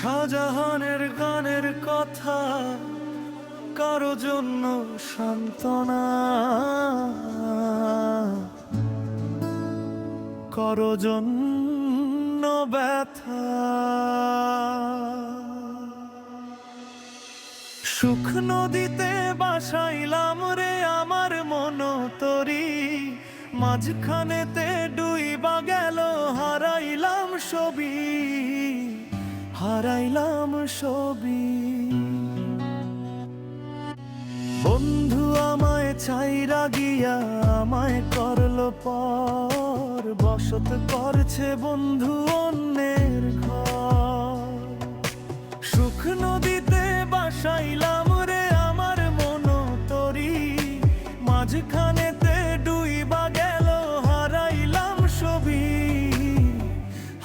শাহজাহানের গানের কথা কারো জন্য সান্ত্বনা, কারো জন্য ব্যথা। সুখ নদীতে বাসাইলাম রে আমার মনতরি, মাঝখানেতে ডুইবা গেল হারাইলাম সবই, হারাইলাম সবই। বন্ধু আমায় ছাইরা গিয়া আমায় করলো পর, বসত করছে বন্ধু অন্যের ঘর। সুখ নদীতে বাসাইলাম রে আমার মনতরি, মাঝখানেতে ডুইবা গেল হারাইলাম সবই,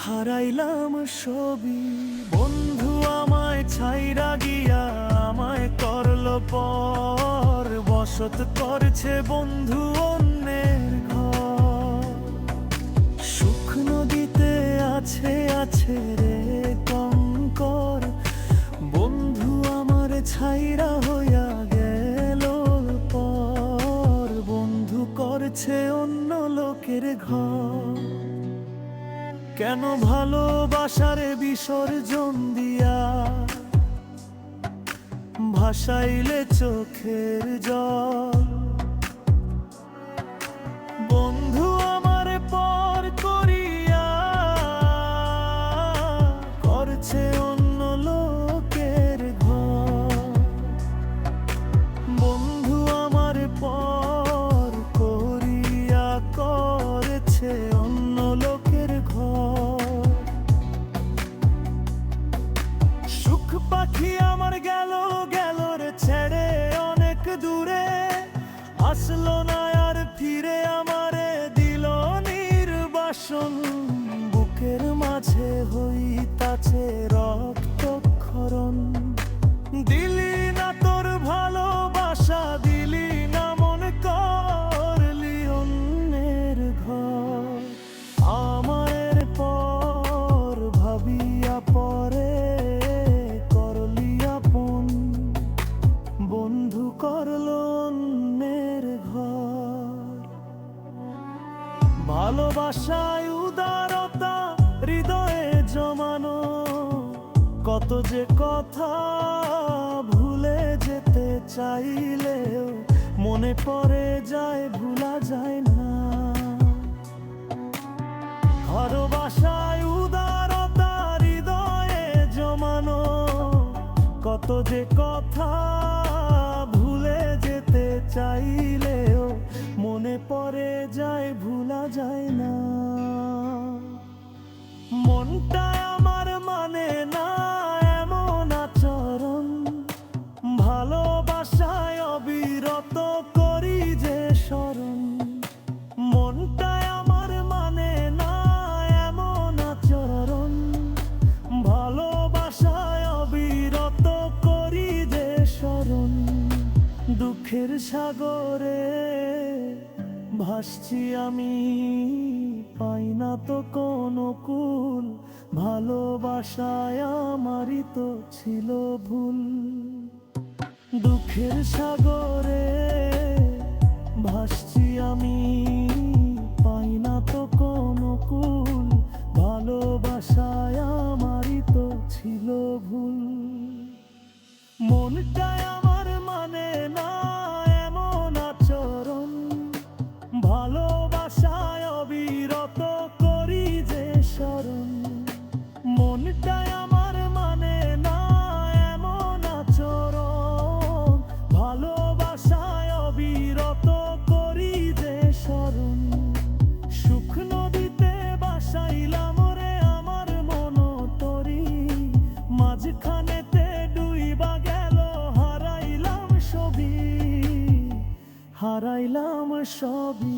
হারাইলাম সবই। বন্ধু আমায় ছাইরা গিয়া আমায় করলো পর, বসত করছে বন্ধু অন্যের ঘর। সুখ নদীতে আছে আছে রে কঙ্কর, বন্ধু আমার ছাইরা হইয়া গেল পর, বন্ধু করছে অন্য লোকের ঘর। কেন ভালোবাসার বিসর্জন দিয়া ভাসাইলে চোখের জল। বন্ধু আমার পর করিয়া করছে অন্য লোকের ঘর। বন্ধু আমার পর করিয়া করেছে অন্য লোকের ঘর। সুখ পাখি আমার গেল গেল রে ছেড়ে অনেক দূরে, আসলো না আর ফিরে আমারে দিল নির্বাসন। বুকের মাঝে হইতাছে রক্তক্ষরণ, দিলি না তোর ভালোবাসা, দিলি না মন করলি অন্যের ঘর। আমার পর ভাবিয়া পরে করলি আপন, বন্ধু করলো অন্যের ঘর। ভালোবাসায় উদারতা হৃদয়ে জমানো, কত যে কথা ভুলে যেতে চাইলেও মনে পড়ে যায়, ভুলা যায় না। ভালোবাসায় উদারতা হৃদয়ে জমানো, কত যে কথা ভুলে যেতে চাইলেও মনে পড়ে যায়, ভুলা যায় না। মনটা আমার মানে না এমন আচরণ, ভালোবাসায় অবিরত করি যে স্মরণ। মনটা আমার মানে না এমন আচরণ, ভালোবাসায় অবিরত করি যে স্মরণ। দুঃখের সাগরে ভাসছি আমি, পাই না তো কোনো কুল, ভালোবাসায় আমারই তো ছিল ভুল। দুঃখের সাগরে ভাসছি আমি, পাই না তো কোনো কুল, ভালোবাসায় আমারই তো ছিল ভুল। মনটায় আমার মানে না এমন আচরণ, ভালোবাসায় অবিরত করি যে স্মরণ। মনটায় আমার মানে না এমন আচরণ, ভালোবাসায় অবিরত করি যে স্মরণ। সুখ নদীতে বাসাইলাম রে আমার মনতরি, মাঝখানেতে ডুইবা গেল হারাইলাম সবই, হারাইলাম সবই।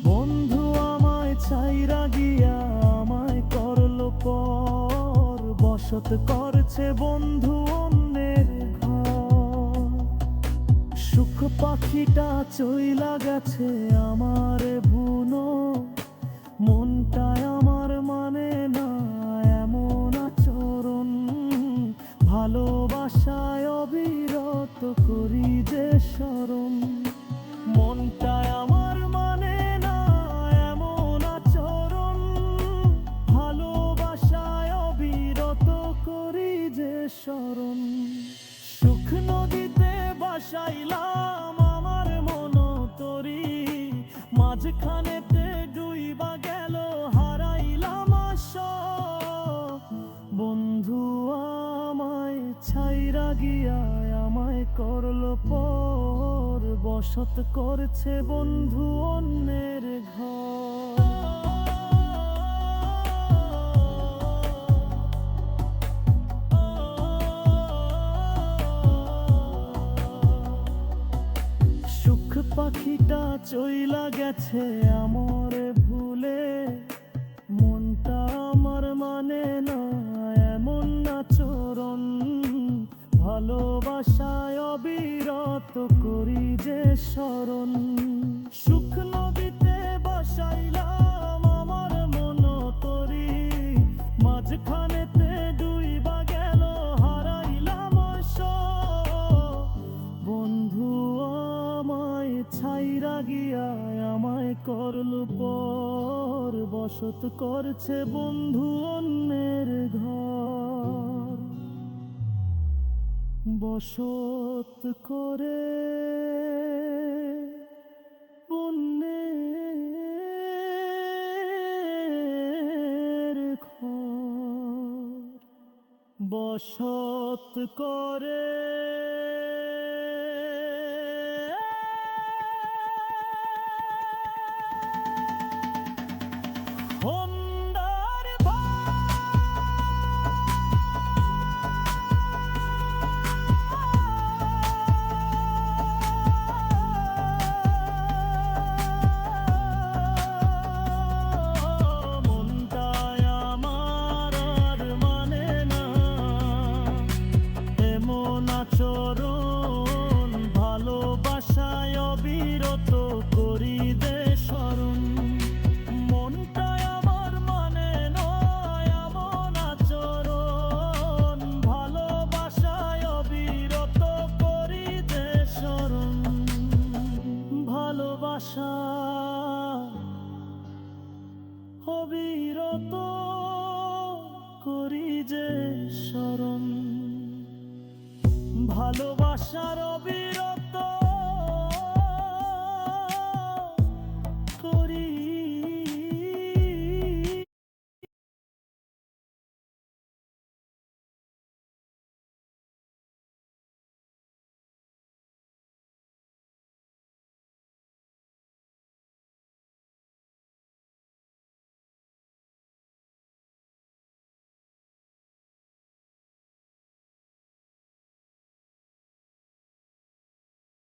বন্ধু আমায় ছাইরা গিয়া আমায় করলো পর, বসত করছে বন্ধু অন্যের ঘর। সুখ পাখিটা চইলা গেছে আমার বুনো, মনটায় আমার মানে না এমন আচরণ, গিয়া আমায় করলো পর, বসত করছে বন্ধু অন্যের ঘর। সুখ পাখিটা চইলা গেছে আমরে ভুলে, মনটা আমার মানে না এমন আচরণ। ভালোবাসায় অবিরত করি যে স্মরণ, সুখ নদীতে বাসাইলাম আমার মন তরি, মাঝখানেতে ডুইবা গেল হারাইলাম বন্ধু আমায় ছাইরা গিয়া আমায় করলো পর, বসত করছে বন্ধু অন্যের ঘর। বসত করে অন্যের ঘর, বসত করে হন্দার মনটায় আমার আর মানে না এমন আচরণ, ভালোবাসায় অবিরত করি দে স্মরণ। মনটায় আমার মানে নয় এমন আচরণ, ভালোবাসায় অবিরত করি দে স্মরণ। ভালোবাসা অবিরত করি যে স্মরণ, ভালোবাসার অবিরত